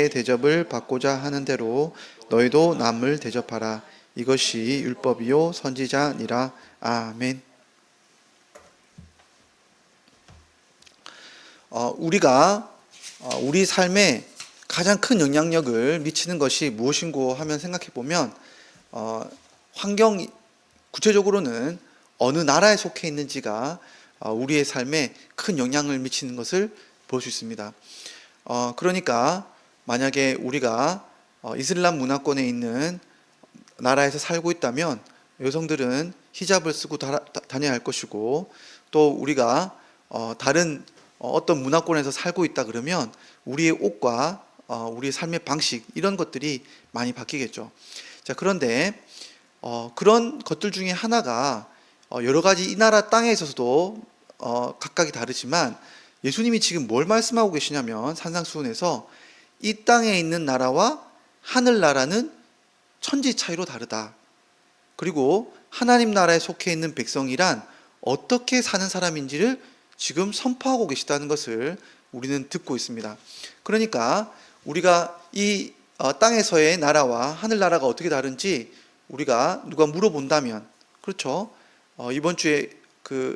대접을 받고자 하는 대로 너희도 남을 대접하라. 이것이 율법이요 선지자니라. 아멘. 우리가 우리 삶에 가장 큰 영향력을 미치는 것이 무엇인고 하면 생각해 보면 환경, 구체적으로는 어느 나라에 속해 있는지가 우리의 삶에 큰 영향을 미치는 것을 볼 수 있습니다. 그러니까 만약에 우리가 이슬람 문화권에 있는 나라에서 살고 있다면 여성들은 히잡을 쓰고 다녀야 할 것이고, 또 우리가 다른 어떤 문화권에서 살고 있다 그러면 우리의 옷과 우리의 삶의 방식, 이런 것들이 많이 바뀌겠죠. 자, 그런데 그런 것들 중에 하나가 여러 가지 이 나라 땅에 있어서도 각각이 다르지만, 예수님이 지금 뭘 말씀하고 계시냐면 산상수훈에서 이 땅에 있는 나라와 하늘나라는 천지 차이로 다르다. 그리고 하나님 나라에 속해 있는 백성이란 어떻게 사는 사람인지를 지금 선포하고 계시다는 것을 우리는 듣고 있습니다. 그러니까 우리가 이 땅에서의 나라와 하늘나라가 어떻게 다른지 우리가 누가 물어본다면, 그렇죠? 이번 주에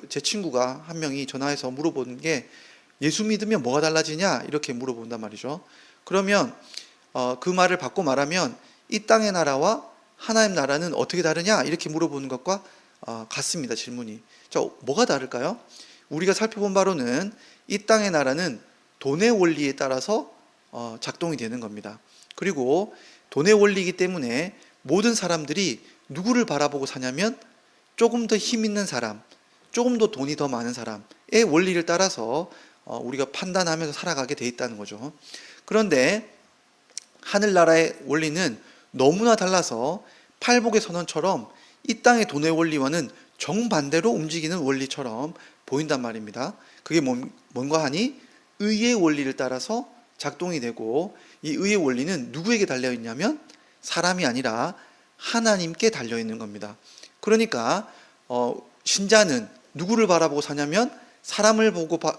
제 친구가 한 명이 전화해서 물어보는 게, 예수 믿으면 뭐가 달라지냐 이렇게 물어본단 말이죠. 그러면 그 말을 받고 말하면 이 땅의 나라와 하나님 나라는 어떻게 다르냐 이렇게 물어보는 것과 같습니다. 질문이. 자, 뭐가 다를까요? 우리가 살펴본 바로는 이 땅의 나라는 돈의 원리에 따라서 작동이 되는 겁니다. 그리고 돈의 원리이기 때문에 모든 사람들이 누구를 바라보고 사냐면 조금 더 힘 있는 사람, 조금 더 돈이 더 많은 사람의 원리를 따라서 우리가 판단하면서 살아가게 돼 있다는 거죠. 그런데 하늘나라의 원리는 너무나 달라서 팔복의 선언처럼 이 땅의 돈의 원리와는 정반대로 움직이는 원리처럼 보인단 말입니다. 그게 뭔가 하니 의의 원리를 따라서 작동이 되고, 이 의의 원리는 누구에게 달려 있냐면 사람이 아니라 하나님께 달려 있는 겁니다. 그러니까 신자는 누구를 바라보고 사냐면 사람을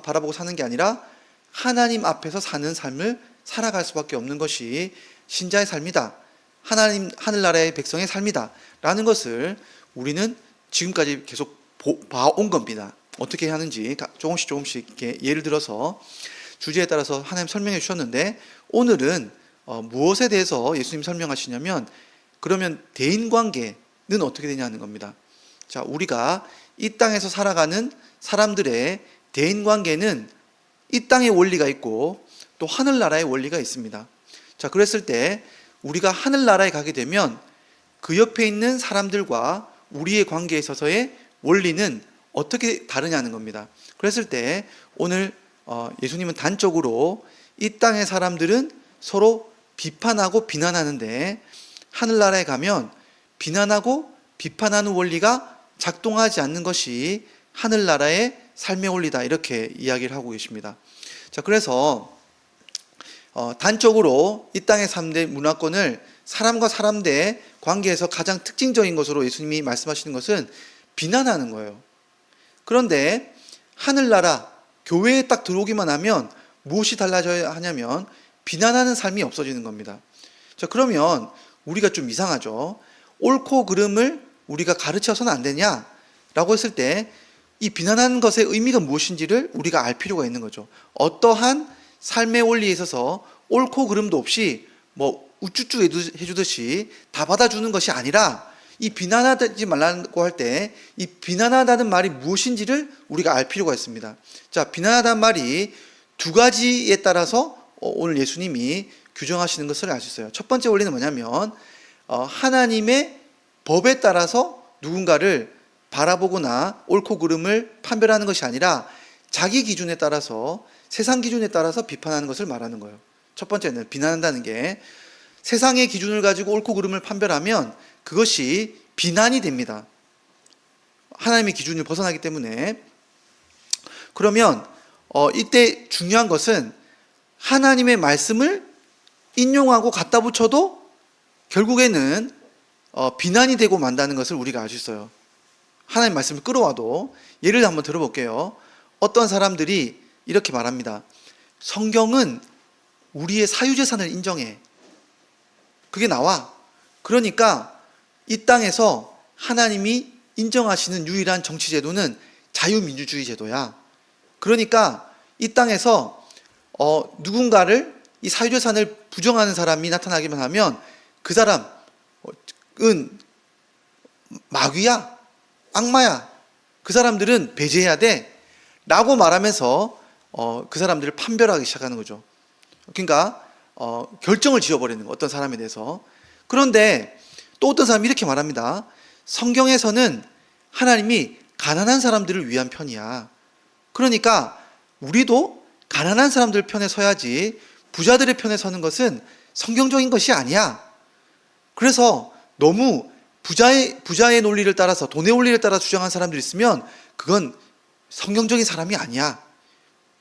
바라보고 사는 게 아니라 하나님 앞에서 사는 삶을 살아갈 수밖에 없는 것이 신자의 삶이다. 하늘나라의 백성의 삶이다. 라는 것을 우리는 지금까지 계속 봐온 겁니다. 어떻게 하는지 조금씩 이렇게 예를 들어서 주제에 따라서 하나님 설명해 주셨는데, 오늘은 무엇에 대해서 예수님 설명하시냐면, 그러면 대인관계는 어떻게 되냐는 겁니다. 자, 우리가 이 땅에서 살아가는 사람들의 대인관계는 이 땅의 원리가 있고 또 하늘나라의 원리가 있습니다. 자, 그랬을 때 우리가 하늘나라에 가게 되면 그 옆에 있는 사람들과 우리의 관계에 있어서의 원리는 어떻게 다르냐는 겁니다. 그랬을 때 오늘 예수님은 단적으로 이 땅의 사람들은 서로 비판하고 비난하는데, 하늘나라에 가면 비난하고 비판하는 원리가 작동하지 않는 것이 하늘나라의 삶의 원리다, 이렇게 이야기를 하고 계십니다. 자, 그래서 단적으로 이 땅의 3대 문화권을 사람과 사람들의 관계에서 가장 특징적인 것으로 예수님이 말씀하시는 것은 비난하는 거예요. 그런데 하늘나라, 교회에 딱 들어오기만 하면 무엇이 달라져야 하냐면 비난하는 삶이 없어지는 겁니다. 자, 그러면 우리가 좀 이상하죠. 옳고 그름을 우리가 가르쳐서는 안 되냐라고 했을 때 이 비난하는 것의 의미가 무엇인지를 우리가 알 필요가 있는 거죠. 어떠한 삶의 원리에 있어서 옳고 그름도 없이 우쭈쭈 해주듯이 다 받아주는 것이 아니라, 이 비난하지 말라고 할 때 이 비난하다는 말이 무엇인지를 우리가 알 필요가 있습니다. 자, 비난하다는 말이 두 가지에 따라서 오늘 예수님이 규정하시는 것을 알 수 있어요. 첫 번째 원리는 뭐냐면 하나님의 법에 따라서 누군가를 바라보거나 옳고 그름을 판별하는 것이 아니라 자기 기준에 따라서, 세상 기준에 따라서 비판하는 것을 말하는 거예요. 첫 번째는 비난한다는 게, 세상의 기준을 가지고 옳고 그름을 판별하면 그것이 비난이 됩니다. 하나님의 기준을 벗어나기 때문에. 그러면 이때 중요한 것은 하나님의 말씀을 인용하고 갖다 붙여도 결국에는 비난이 되고 만다는 것을 우리가 알 수 있어요. 하나님 말씀을 끌어와도. 예를 한번 들어볼게요. 어떤 사람들이 이렇게 말합니다. 성경은 우리의 사유재산을 인정해. 그게 나와. 그러니까 이 땅에서 하나님이 인정하시는 유일한 정치제도는 자유민주주의 제도야. 그러니까 이 땅에서 누군가를 이 사유재산을 부정하는 사람이 나타나기만 하면 그 사람은 마귀야, 악마야. 그 사람들은 배제해야 돼. 라고 말하면서 그 사람들을 판별하기 시작하는 거죠. 그러니까 결정을 지어버리는 거, 어떤 사람에 대해서. 그런데 또 어떤 사람이 이렇게 말합니다. 성경에서는 하나님이 가난한 사람들을 위한 편이야. 그러니까 우리도 가난한 사람들 편에 서야지 부자들의 편에 서는 것은 성경적인 것이 아니야. 그래서 너무 부자의 논리를 따라서, 돈의 원리를 따라 주장한 사람들이 있으면 그건 성경적인 사람이 아니야.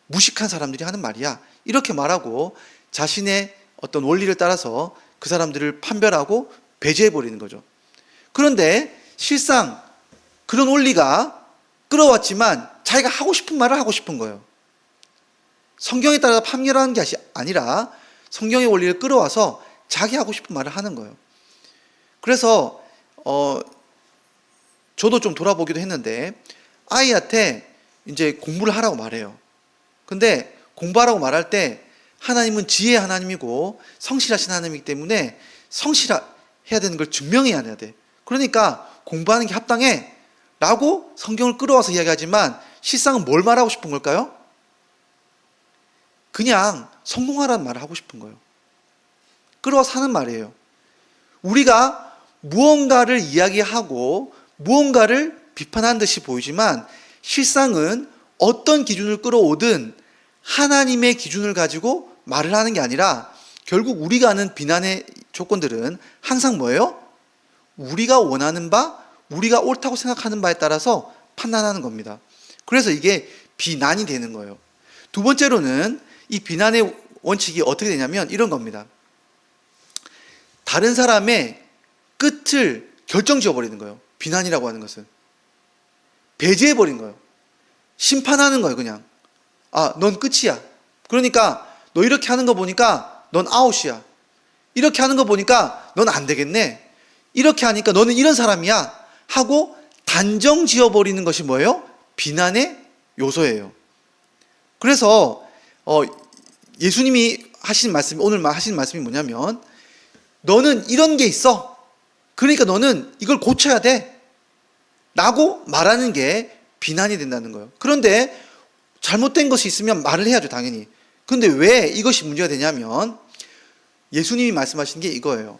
무식한 사람들이 하는 말이야. 이렇게 말하고 자신의 어떤 원리를 따라서 그 사람들을 판별하고 배제해버리는 거죠. 그런데 실상 그런 원리가 끌어왔지만 자기가 하고 싶은 말을 하고 싶은 거예요. 성경에 따라 판결하는 게 아니라 성경의 원리를 끌어와서 자기 하고 싶은 말을 하는 거예요. 그래서 저도 좀 돌아보기도 했는데 아이한테 이제 공부를 하라고 말해요. 근데 공부하라고 말할 때 하나님은 지혜의 하나님이고 성실하신 하나님이기 때문에 성실해야 되는 걸 증명해야 돼. 그러니까 공부하는 게 합당해 라고 성경을 끌어와서 이야기하지만 실상은 뭘 말하고 싶은 걸까요? 그냥 성공하라는 말을 하고 싶은 거예요. 끌어와서 하는 말이에요. 우리가 무언가를 이야기하고 무언가를 비판하는 듯이 보이지만 실상은 어떤 기준을 끌어오든 하나님의 기준을 가지고 말을 하는 게 아니라 결국 우리가 아는 비난의 조건들은 항상 뭐예요? 우리가 원하는 바, 우리가 옳다고 생각하는 바에 따라서 판단하는 겁니다. 그래서 이게 비난이 되는 거예요. 두 번째로는 이 비난의 원칙이 어떻게 되냐면 이런 겁니다. 다른 사람의 끝을 결정지어버리는 거예요. 비난이라고 하는 것은. 배제해버린 거예요. 심판하는 거예요, 그냥. 아, 넌 끝이야. 그러니까 너 이렇게 하는 거 보니까 넌 아웃이야. 이렇게 하는 거 보니까 넌 안 되겠네. 이렇게 하니까 너는 이런 사람이야. 하고 단정 지어버리는 것이 뭐예요? 비난의 요소예요. 그래서 예수님이 하신 말씀, 오늘 하신 말씀이 뭐냐면 너는 이런 게 있어. 그러니까 너는 이걸 고쳐야 돼. 라고 말하는 게 비난이 된다는 거예요. 그런데 잘못된 것이 있으면 말을 해야죠, 당연히. 그런데 왜 이것이 문제가 되냐면 예수님이 말씀하신 게 이거예요.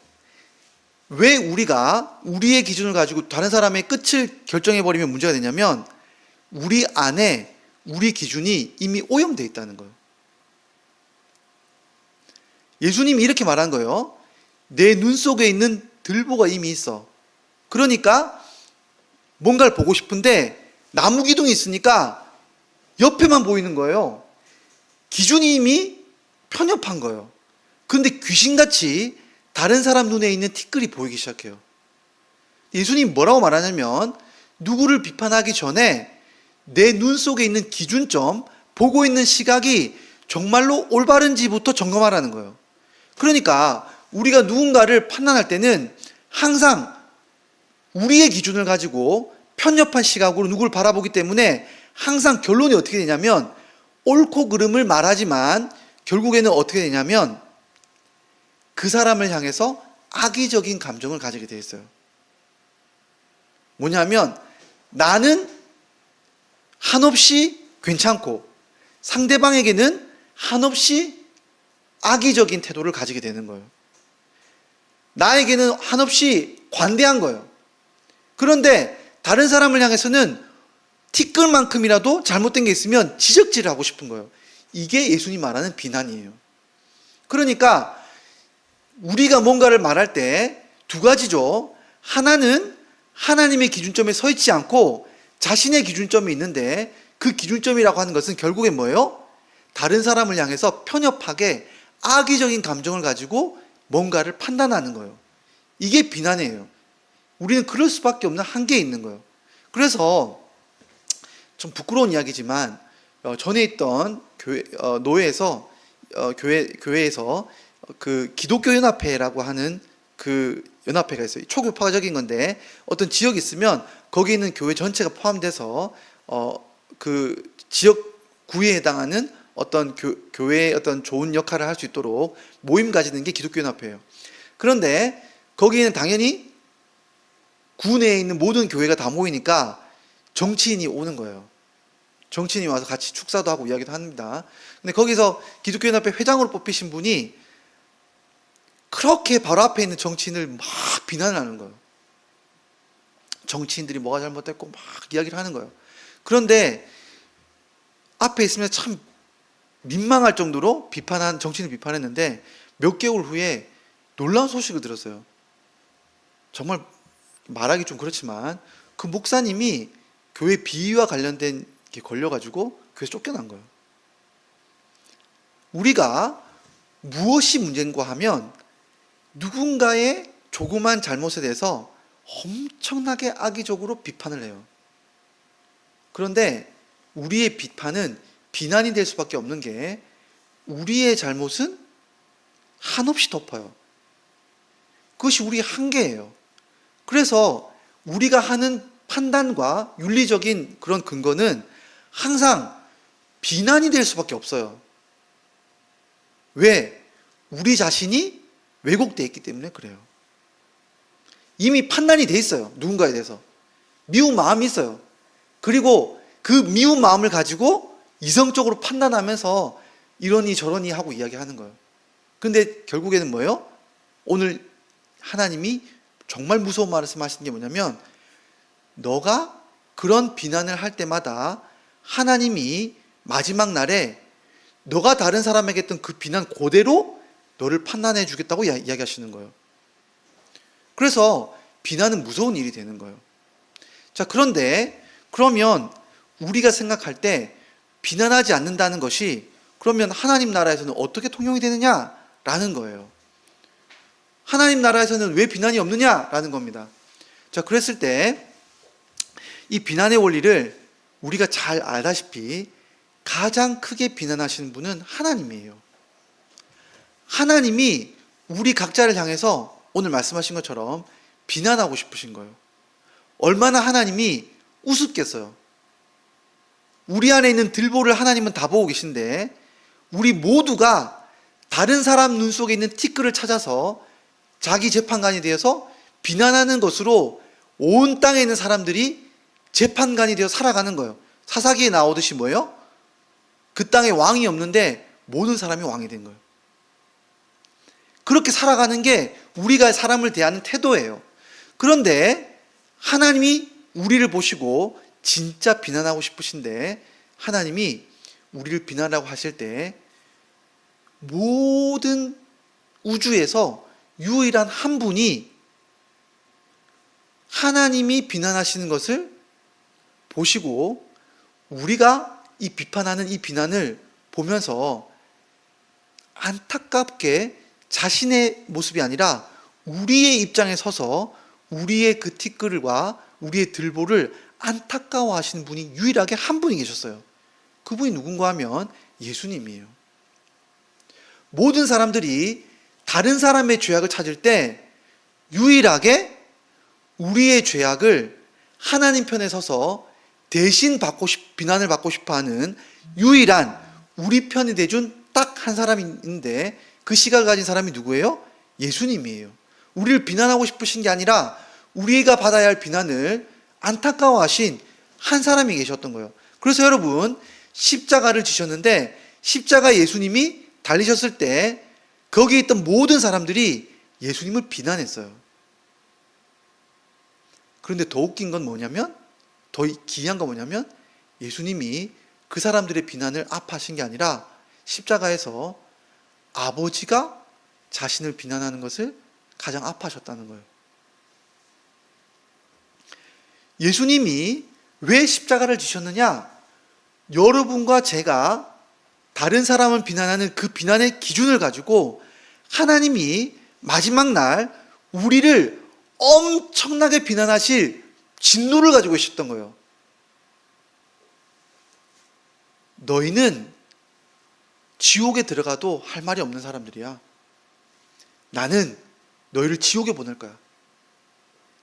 왜 우리가 우리의 기준을 가지고 다른 사람의 끝을 결정해버리면 문제가 되냐면 우리 안에 우리 기준이 이미 오염되어 있다는 거예요. 예수님이 이렇게 말한 거예요. 내 눈 속에 있는 들보가 이미 있어. 그러니까 뭔가를 보고 싶은데 나무 기둥이 있으니까 옆에만 보이는 거예요. 기준이 이미 편협한 거예요. 그런데 귀신같이 다른 사람 눈에 있는 티끌이 보이기 시작해요. 예수님이 뭐라고 말하냐면 누구를 비판하기 전에 내 눈 속에 있는 기준점, 보고 있는 시각이 정말로 올바른지부터 점검하라는 거예요. 그러니까 우리가 누군가를 판단할 때는 항상 우리의 기준을 가지고 편협한 시각으로 누구를 바라보기 때문에 항상 결론이 어떻게 되냐면 옳고 그름을 말하지만 결국에는 어떻게 되냐면 그 사람을 향해서 악의적인 감정을 가지게 돼 있어요. 뭐냐면 나는 한없이 괜찮고 상대방에게는 한없이 악의적인 태도를 가지게 되는 거예요. 나에게는 한없이 관대한 거예요. 그런데 다른 사람을 향해서는 티끌만큼이라도 잘못된 게 있으면 지적질을 하고 싶은 거예요. 이게 예수님 말하는 비난이에요. 그러니까 우리가 뭔가를 말할 때 두 가지죠. 하나는 하나님의 기준점에 서 있지 않고 자신의 기준점이 있는데 그 기준점이라고 하는 것은 결국엔 뭐예요? 다른 사람을 향해서 편협하게 악의적인 감정을 가지고 뭔가를 판단하는 거예요. 이게 비난이에요. 우리는 그럴 수밖에 없는 한계에 있는 거예요. 그래서 좀 부끄러운 이야기지만 전에 있던 교회, 노예에서 교회에서 그 기독교 연합회라고 하는 그 연합회가 있어요. 초교파적인 건데 어떤 지역이 있으면 거기 있는 교회 전체가 포함돼서 그 지역 구에 해당하는 어떤 교회의 어떤 좋은 역할을 할 수 있도록 모임 가지는 게 기독교 연합회예요. 그런데 거기에는 당연히 구 내에 있는 모든 교회가 다 모이니까 정치인이 오는 거예요. 정치인이 와서 같이 축사도 하고 이야기도 합니다. 근데 거기서 기독교연합회 회장으로 뽑히신 분이 그렇게 바로 앞에 있는 정치인을 막 비난을 하는 거예요. 정치인들이 뭐가 잘못됐고 막 이야기를 하는 거예요. 그런데 앞에 있으면 참 민망할 정도로 정치인을 비판했는데 몇 개월 후에 놀라운 소식을 들었어요. 정말 말하기 좀 그렇지만 그 목사님이 교회 비위와 관련된 게 걸려가지고 교회에서 쫓겨난 거예요. 우리가 무엇이 문제인가 하면 누군가의 조그만 잘못에 대해서 엄청나게 악의적으로 비판을 해요. 그런데 우리의 비판은 비난이 될 수밖에 없는 게 우리의 잘못은 한없이 덮어요. 그것이 우리의 한계예요. 그래서 우리가 하는 판단과 윤리적인 그런 근거는 항상 비난이 될 수밖에 없어요. 왜? 우리 자신이 왜곡되어 있기 때문에 그래요. 이미 판단이 돼 있어요. 누군가에 대해서. 미운 마음이 있어요. 그리고 그 미운 마음을 가지고 이성적으로 판단하면서 이러니 저러니 하고 이야기하는 거예요. 근데 결국에는 뭐예요? 오늘 하나님이 정말 무서운 말씀하시는 게 뭐냐면 너가 그런 비난을 할 때마다 하나님이 마지막 날에 너가 다른 사람에게 했던 그 비난 그대로 너를 판단해 주겠다고 이야기하시는 거예요. 그래서 비난은 무서운 일이 되는 거예요. 자, 그런데 그러면 우리가 생각할 때 비난하지 않는다는 것이 그러면 하나님 나라에서는 어떻게 통용이 되느냐라는 거예요. 하나님 나라에서는 왜 비난이 없느냐라는 겁니다. 자, 그랬을 때 이 비난의 원리를 우리가 잘 알다시피 가장 크게 비난하시는 분은 하나님이에요. 하나님이 우리 각자를 향해서 오늘 말씀하신 것처럼 비난하고 싶으신 거예요. 얼마나 하나님이 우습겠어요. 우리 안에 있는 들보를 하나님은 다 보고 계신데 우리 모두가 다른 사람 눈 속에 있는 티끌을 찾아서 자기 재판관이 되어서 비난하는 것으로 온 땅에 있는 사람들이 재판관이 되어 살아가는 거예요. 사사기에 나오듯이 뭐예요? 그 땅에 왕이 없는데 모든 사람이 왕이 된 거예요. 그렇게 살아가는 게 우리가 사람을 대하는 태도예요. 그런데 하나님이 우리를 보시고 진짜 비난하고 싶으신데 하나님이 우리를 비난하고 하실 때 모든 우주에서 유일한 한 분이 하나님이 비난하시는 것을 보시고 우리가 이 비판하는 이 비난을 보면서 안타깝게 자신의 모습이 아니라 우리의 입장에 서서 우리의 그 티끌과 우리의 들보를 안타까워 하시는 분이 유일하게 한 분이 계셨어요. 그분이 누군가 하면 예수님이에요. 모든 사람들이 다른 사람의 죄악을 찾을 때 유일하게 우리의 죄악을 하나님 편에 서서 대신 비난을 받고 싶어 하는 유일한 우리 편이 돼준 딱 한 사람이 있는데 그 시각을 가진 사람이 누구예요? 예수님이에요. 우리를 비난하고 싶으신 게 아니라 우리가 받아야 할 비난을 안타까워하신 한 사람이 계셨던 거예요. 그래서 여러분 십자가를 지셨는데 십자가 예수님이 달리셨을 때 거기에 있던 모든 사람들이 예수님을 비난했어요. 그런데 더 웃긴 건 뭐냐면 더 기이한 건 뭐냐면 예수님이 그 사람들의 비난을 아파하신 게 아니라 십자가에서 아버지가 자신을 비난하는 것을 가장 아파하셨다는 거예요. 예수님이 왜 십자가를 지셨느냐? 여러분과 제가 다른 사람을 비난하는 그 비난의 기준을 가지고 하나님이 마지막 날 우리를 엄청나게 비난하실 진노를 가지고 계셨던 거예요. 너희는 지옥에 들어가도 할 말이 없는 사람들이야. 나는 너희를 지옥에 보낼 거야.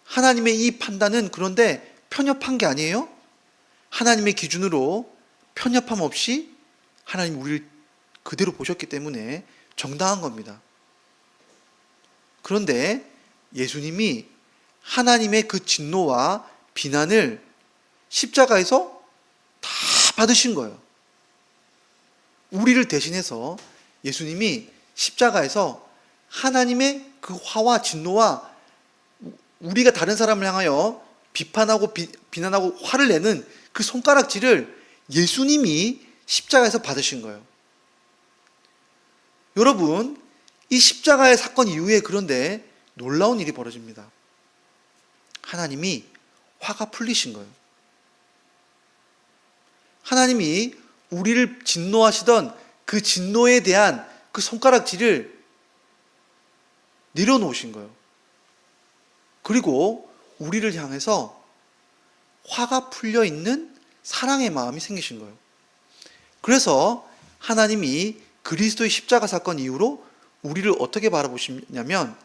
하나님의 이 판단은 그런데 편협한 게 아니에요. 하나님의 기준으로 편협함 없이 하나님 우리를 그대로 보셨기 때문에 정당한 겁니다. 그런데 예수님이 하나님의 그 진노와 비난을 십자가에서 다 받으신 거예요. 우리를 대신해서 예수님이 십자가에서 하나님의 그 화와 진노와 우리가 다른 사람을 향하여 비판하고 비난하고 화를 내는 그 손가락질을 예수님이 십자가에서 받으신 거예요. 여러분, 이 십자가의 사건 이후에 그런데 놀라운 일이 벌어집니다. 하나님이 화가 풀리신 거예요. 하나님이 우리를 진노하시던 그 진노에 대한 그 손가락질을 내려놓으신 거예요. 그리고 우리를 향해서 화가 풀려 있는 사랑의 마음이 생기신 거예요. 그래서 하나님이 그리스도의 십자가 사건 이후로 우리를 어떻게 바라보시냐면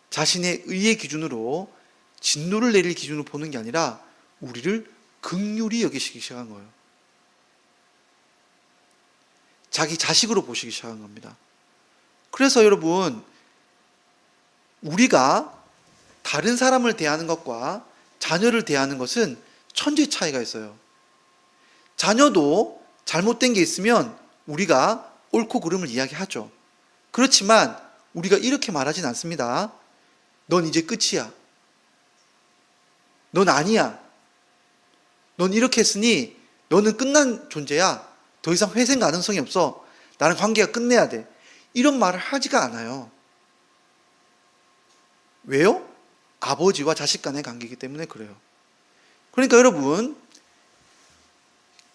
자신의 의의 기준으로 진노를 내릴 기준으로 보는 게 아니라 우리를 긍휼히 여기시기 시작한 거예요. 자기 자식으로 보시기 시작한 겁니다. 그래서 여러분, 우리가 다른 사람을 대하는 것과 자녀를 대하는 것은 천지 차이가 있어요. 자녀도 잘못된 게 있으면 우리가 옳고 그름을 이야기하죠. 그렇지만 우리가 이렇게 말하진 않습니다. 넌 이제 끝이야. 넌 아니야. 넌 이렇게 했으니 너는 끝난 존재야. 더 이상 회생 가능성이 없어. 나랑 관계가 끝내야 돼. 이런 말을 하지가 않아요. 왜요? 아버지와 자식 간의 관계이기 때문에 그래요. 그러니까 여러분,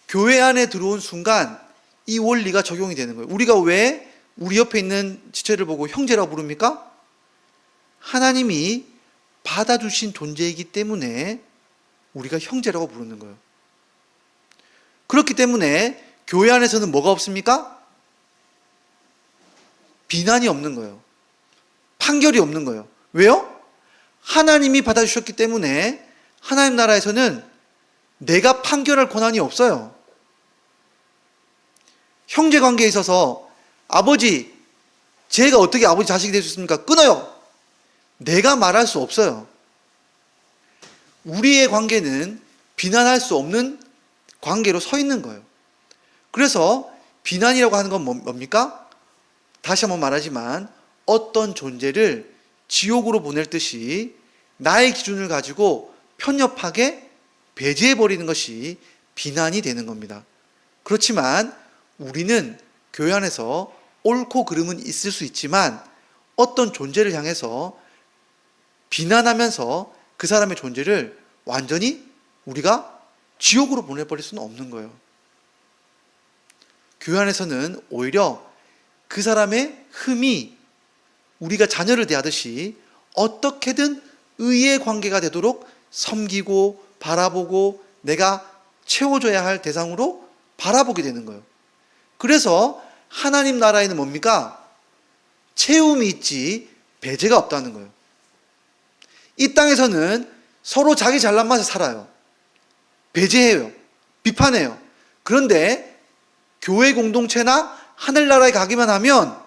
교회 안에 들어온 순간 이 원리가 적용이 되는 거예요. 우리가 왜 우리 옆에 있는 지체를 보고 형제라고 부릅니까? 하나님이 받아주신 존재이기 때문에 우리가 형제라고 부르는 거예요. 그렇기 때문에 교회 안에서는 뭐가 없습니까? 비난이 없는 거예요. 판결이 없는 거예요. 왜요? 하나님이 받아주셨기 때문에 하나님 나라에서는 내가 판결할 권한이 없어요. 형제 관계에 있어서 아버지, 제가 어떻게 아버지 자식이 될 수 있습니까? 끊어요. 내가 말할 수 없어요. 우리의 관계는 비난할 수 없는 관계로 서 있는 거예요. 그래서 비난이라고 하는 건 뭡니까? 다시 한번 말하지만 어떤 존재를 지옥으로 보낼 듯이 나의 기준을 가지고 편협하게 배제해버리는 것이 비난이 되는 겁니다. 그렇지만 우리는 교회 안에서 옳고 그름은 있을 수 있지만 어떤 존재를 향해서 비난하면서 그 사람의 존재를 완전히 우리가 지옥으로 보내버릴 수는 없는 거예요. 교회 안에서는 오히려 그 사람의 흠이 우리가 자녀를 대하듯이 어떻게든 의의 관계가 되도록 섬기고 바라보고 내가 채워줘야 할 대상으로 바라보게 되는 거예요. 그래서 하나님 나라에는 뭡니까? 채움이 있지 배제가 없다는 거예요. 이 땅에서는 서로 자기 잘난 맛에 살아요. 배제해요. 비판해요. 그런데 교회 공동체나 하늘나라에 가기만 하면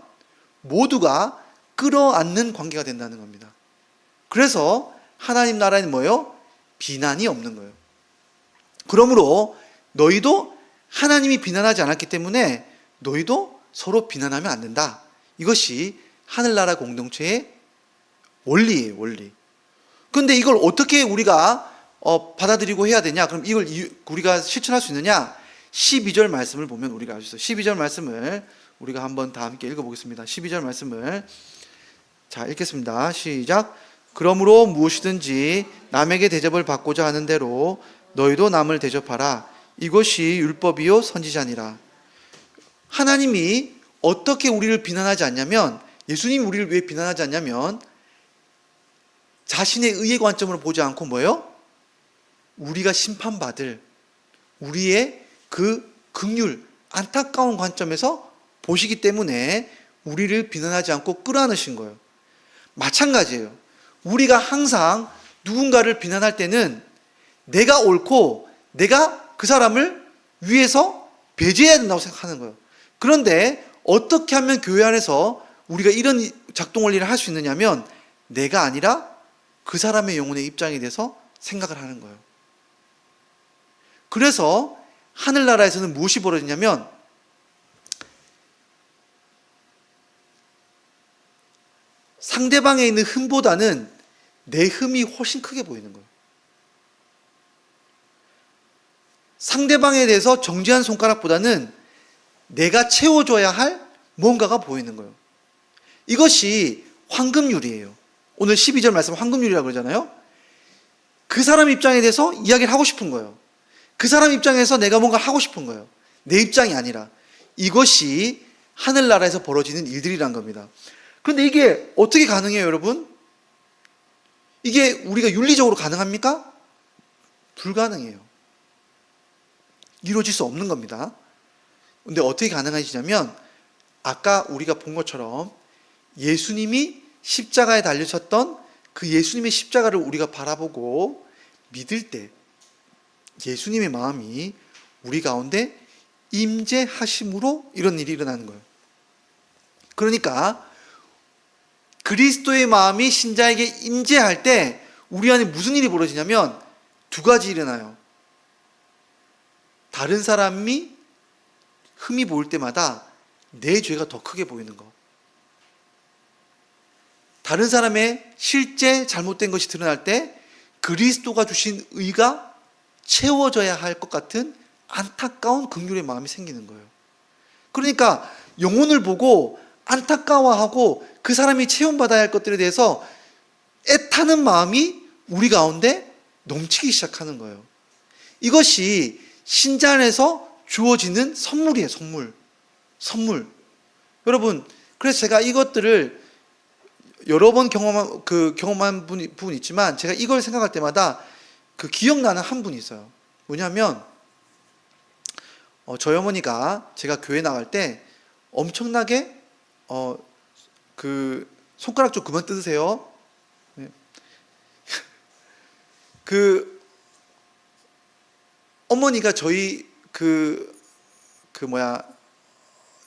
모두가 끌어안는 관계가 된다는 겁니다. 그래서 하나님 나라에는 뭐예요? 비난이 없는 거예요. 그러므로 너희도 하나님이 비난하지 않았기 때문에 너희도 서로 비난하면 안 된다. 이것이 하늘나라 공동체의 원리예요, 원리. 그런데 이걸 어떻게 우리가 받아들이고 해야 되냐? 그럼 이걸 우리가 실천할 수 있느냐? 12절 말씀을 보면 우리가 알 수 있어요. 12절 말씀을 우리가 한번 다 함께 읽어보겠습니다. 12절 말씀을 자 읽겠습니다. 시작. 그러므로 무엇이든지 남에게 대접을 받고자 하는 대로 너희도 남을 대접하라. 이것이 율법이요 선지자니라. 하나님이 어떻게 우리를 비난하지 않냐면, 예수님이 우리를 왜 비난하지 않냐면 자신의 의의 관점으로 보지 않고 뭐예요? 우리가 심판받을 우리의 그 긍휼, 안타까운 관점에서 보시기 때문에 우리를 비난하지 않고 끌어안으신 거예요. 마찬가지예요. 우리가 항상 누군가를 비난할 때는 내가 옳고 내가 그 사람을 위해서 배제해야 된다고 생각하는 거예요. 그런데 어떻게 하면 교회 안에서 우리가 이런 작동 원리를 할 수 있느냐면 내가 아니라 그 사람의 영혼의 입장에 대해서 생각을 하는 거예요. 그래서 하늘나라에서는 무엇이 벌어지냐면 상대방에 있는 흠보다는 내 흠이 훨씬 크게 보이는 거예요. 상대방에 대해서 정지한 손가락보다는 내가 채워줘야 할 뭔가가 보이는 거예요. 이것이 황금률이에요. 오늘 12절 말씀 황금률이라고 그러잖아요. 그 사람 입장에 대해서 이야기를 하고 싶은 거예요. 그 사람 입장에서 내가 뭔가 하고 싶은 거예요. 내 입장이 아니라. 이것이 하늘나라에서 벌어지는 일들이란 겁니다. 그런데 이게 어떻게 가능해요, 여러분? 이게 우리가 윤리적으로 가능합니까? 불가능해요. 이루어질 수 없는 겁니다. 근데 어떻게 가능하시냐면 아까 우리가 본 것처럼 예수님이 십자가에 달리셨던 그 예수님의 십자가를 우리가 바라보고 믿을 때 예수님의 마음이 우리 가운데 임재하심으로 이런 일이 일어나는 거예요. 그러니까 그리스도의 마음이 신자에게 임재할 때 우리 안에 무슨 일이 벌어지냐면 두 가지 일어나요. 다른 사람이 흠이 보일 때마다 내 죄가 더 크게 보이는 거. 다른 사람의 실제 잘못된 것이 드러날 때 그리스도가 주신 의가 채워져야 할 것 같은 안타까운 긍휼의 마음이 생기는 거예요. 그러니까 영혼을 보고 안타까워하고 그 사람이 체험받아야 할 것들에 대해서 애타는 마음이 우리 가운데 넘치기 시작하는 거예요. 이것이 신자 안에서 주어지는 선물이에요. 선물. 여러분, 그래서 제가 이것들을 여러 번 경험한 부분이 있지만 제가 이걸 생각할 때마다 기억나는 한 분이 있어요. 뭐냐면 저희 어머니가 제가 교회 나갈 때 엄청나게 손가락 좀 그만 뜯으세요. 네. 어머니가 저희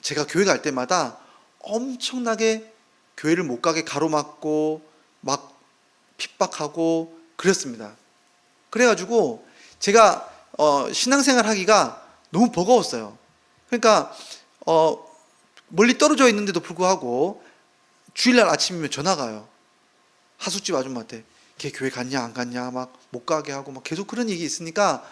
제가 교회 갈 때마다 엄청나게 교회를 못 가게 가로막고 막 핍박하고 그랬습니다. 그래가지고 제가 신앙생활 하기가 너무 버거웠어요. 그러니까 멀리 떨어져 있는데도 불구하고 주일날 아침이면 전화가 와요. 하숙집 아줌마한테 걔 교회 갔냐 안 갔냐 막 못 가게 하고 막 계속 그런 얘기 있으니까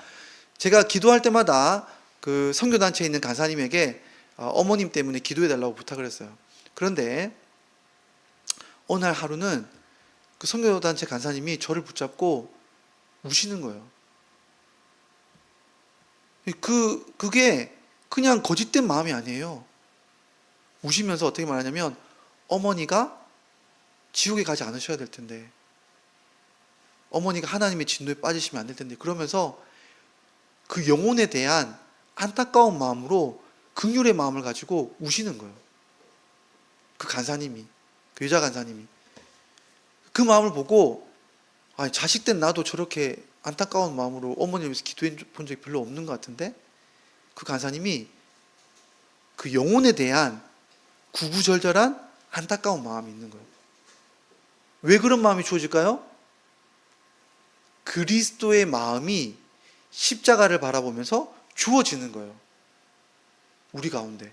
제가 기도할 때마다 그 선교단체에 있는 간사님에게 어머님 때문에 기도해달라고 부탁을 했어요. 그런데 어느 날 하루는 그 선교단체 간사님이 저를 붙잡고 우시는 거예요. 그게 그냥 거짓된 마음이 아니에요. 우시면서 어떻게 말하냐면 어머니가 지옥에 가지 않으셔야 될 텐데, 어머니가 하나님의 진노에 빠지시면 안 될 텐데, 그러면서 그 영혼에 대한 안타까운 마음으로 긍휼의 마음을 가지고 우시는 거예요. 그 간사님이, 그 여자 간사님이. 그 마음을 보고 자식된 나도 저렇게 안타까운 마음으로 어머니를 위해서 기도해 본 적이 별로 없는 것 같은데, 그 간사님이 그 영혼에 대한 구구절절한 안타까운 마음이 있는 거예요. 왜 그런 마음이 주어질까요? 그리스도의 마음이 십자가를 바라보면서 주어지는 거예요. 우리 가운데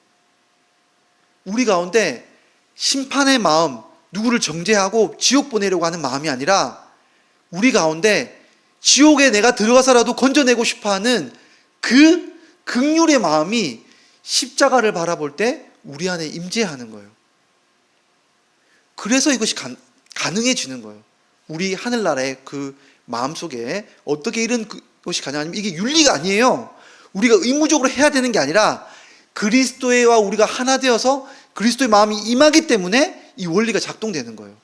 심판의 마음, 누구를 정죄하고 지옥 보내려고 하는 마음이 아니라 우리 가운데 지옥에 내가 들어가서라도 건져내고 싶어하는 그 긍휼의 마음이 십자가를 바라볼 때 우리 안에 임재하는 거예요. 그래서 이것이 가능해지는 거예요. 우리 하늘나라의 그 마음속에 어떻게 이런 것이 가능하냐면 이게 윤리가 아니에요. 우리가 의무적으로 해야 되는 게 아니라 그리스도와 우리가 하나 되어서 그리스도의 마음이 임하기 때문에 이 원리가 작동되는 거예요.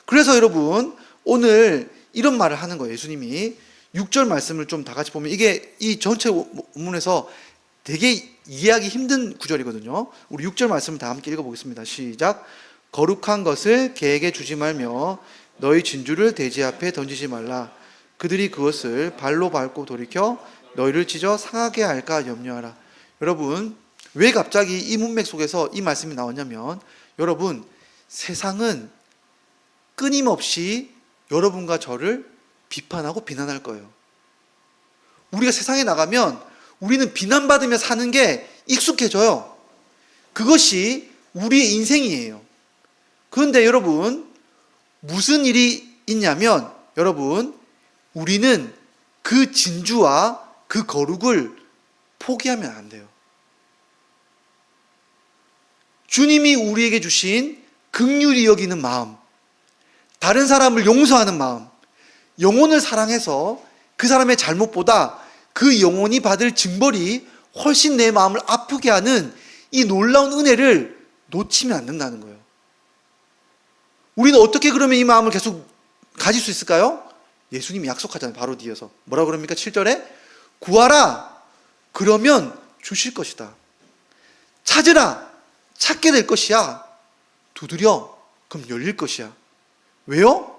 그래서 여러분 오늘 이런 말을 하는 거예요. 예수님이 6절 말씀을 좀 다 같이 보면 이게 이 전체 본문에서 되게 이해하기 힘든 구절이거든요. 우리 6절 말씀을 다 함께 읽어보겠습니다. 시작. 거룩한 것을 개에게 주지 말며 너희 진주를 돼지 앞에 던지지 말라. 그들이 그것을 발로 밟고 돌이켜 너희를 찢어 상하게 할까 염려하라. 여러분, 왜 갑자기 이 문맥 속에서 이 말씀이 나왔냐면, 여러분, 세상은 끊임없이 여러분과 저를 비판하고 비난할 거예요. 우리가 세상에 나가면 우리는 비난받으며 사는 게 익숙해져요. 그것이 우리의 인생이에요. 그런데 여러분, 무슨 일이 있냐면, 여러분, 우리는 그 진주와 그 거룩을 포기하면 안 돼요. 주님이 우리에게 주신 긍휼히 여기는 마음, 다른 사람을 용서하는 마음, 영혼을 사랑해서 그 사람의 잘못보다 그 영혼이 받을 징벌이 훨씬 내 마음을 아프게 하는 이 놀라운 은혜를 놓치면 안 된다는 거예요. 우리는 어떻게 그러면 이 마음을 계속 가질 수 있을까요? 예수님이 약속하잖아요. 바로 뒤에서 뭐라 그럽니까? 7절에 구하라, 그러면 주실 것이다. 찾으라, 찾게 될 것이야. 두드려, 그럼 열릴 것이야. 왜요?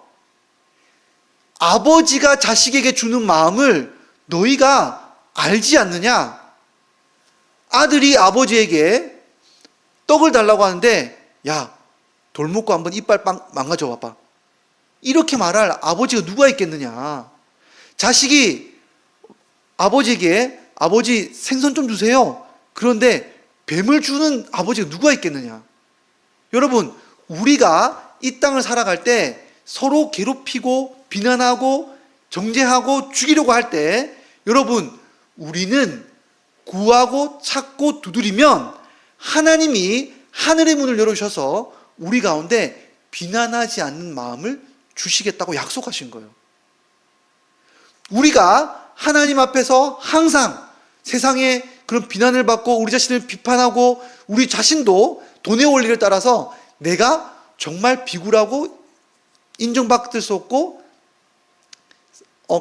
아버지가 자식에게 주는 마음을 너희가 알지 않느냐? 아들이 아버지에게 떡을 달라고 하는데, 야, 돌 먹고 한번 이빨 망가져 봐봐. 이렇게 말할 아버지가 누가 있겠느냐? 자식이 아버지에게, 아버지 생선 좀 주세요. 그런데 뱀을 주는 아버지가 누가 있겠느냐? 여러분, 우리가 이 땅을 살아갈 때 서로 괴롭히고 비난하고 정죄하고 죽이려고 할 때, 여러분, 우리는 구하고 찾고 두드리면 하나님이 하늘의 문을 열어주셔서 우리 가운데 비난하지 않는 마음을 주시겠다고 약속하신 거예요. 우리가 하나님 앞에서 항상 세상에 그런 비난을 받고 우리 자신을 비판하고 우리 자신도 돈의 원리를 따라서 내가 정말 비굴하고 인정받을 수 없고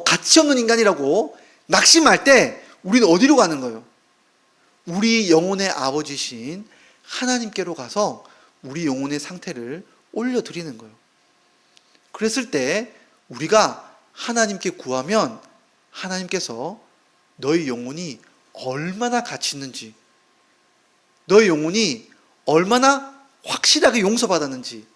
가치 없는 인간이라고 낙심할 때 우리는 어디로 가는 거예요? 우리 영혼의 아버지신 하나님께로 가서 우리 영혼의 상태를 올려드리는 거예요. 그랬을 때 우리가 하나님께 구하면 하나님께서 너희 영혼이 얼마나 가치 있는지, 너희 영혼이 얼마나 확실하게 용서받았는지,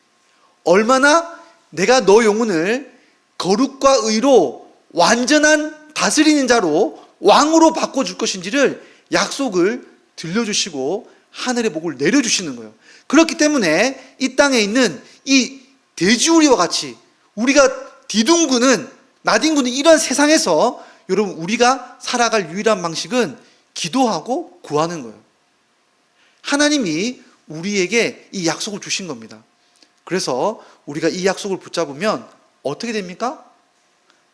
얼마나 내가 너 영혼을 거룩과 의로 완전한 다스리는 자로 왕으로 바꿔줄 것인지를 약속을 들려주시고 하늘의 복을 내려주시는 거예요. 그렇기 때문에 이 땅에 있는 이 돼지우리와 같이 우리가 디둥구는 나뒹구는 이런 세상에서 여러분, 우리가 살아갈 유일한 방식은 기도하고 구하는 거예요. 하나님이 우리에게 이 약속을 주신 겁니다. 그래서 우리가 이 약속을 붙잡으면 어떻게 됩니까?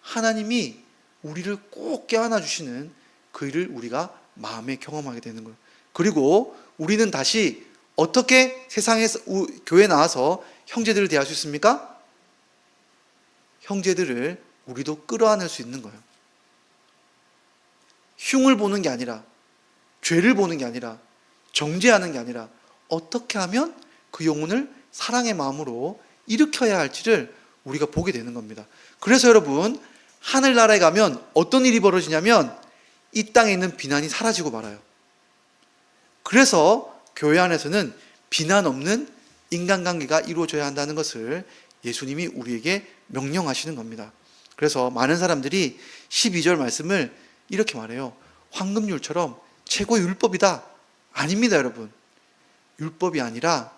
하나님이 우리를 꼭 껴안아 주시는 그 일을 우리가 마음에 경험하게 되는 거예요. 그리고 우리는 다시 어떻게 세상에서 교회에 나와서 형제들을 대할 수 있습니까? 형제들을 우리도 끌어안을 수 있는 거예요. 흉을 보는 게 아니라, 죄를 보는 게 아니라, 정죄하는 게 아니라 어떻게 하면 그 영혼을 사랑의 마음으로 일으켜야 할지를 우리가 보게 되는 겁니다. 그래서 여러분, 하늘나라에 가면 어떤 일이 벌어지냐면 이 땅에 있는 비난이 사라지고 말아요. 그래서 교회 안에서는 비난 없는 인간관계가 이루어져야 한다는 것을 예수님이 우리에게 명령하시는 겁니다. 그래서 많은 사람들이 12절 말씀을 이렇게 말해요. 황금률처럼 최고의 율법이다. 아닙니다, 여러분. 율법이 아니라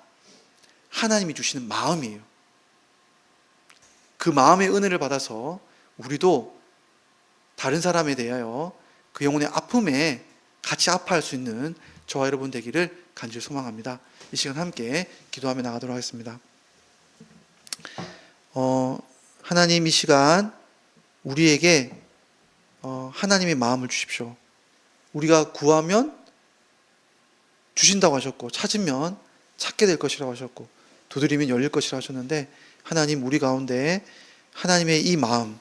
하나님이 주시는 마음이에요. 그 마음의 은혜를 받아서 우리도 다른 사람에 대하여 그 영혼의 아픔에 같이 아파할 수 있는 저와 여러분 되기를 간절히 소망합니다. 이 시간 함께 기도하며 나가도록 하겠습니다. 하나님, 이 시간 우리에게 하나님의 마음을 주십시오. 우리가 구하면 주신다고 하셨고, 찾으면 찾게 될 것이라고 하셨고, 두드리면 열릴 것이라고 하셨는데, 하나님, 우리 가운데 하나님의 이 마음,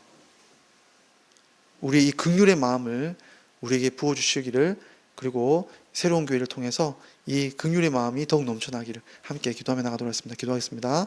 우리의 이 긍휼의 마음을 우리에게 부어주시기를, 그리고 새로운 교회를 통해서 이 긍휼의 마음이 더욱 넘쳐나기를 함께 기도하며 나가도록 하겠습니다. 기도하겠습니다.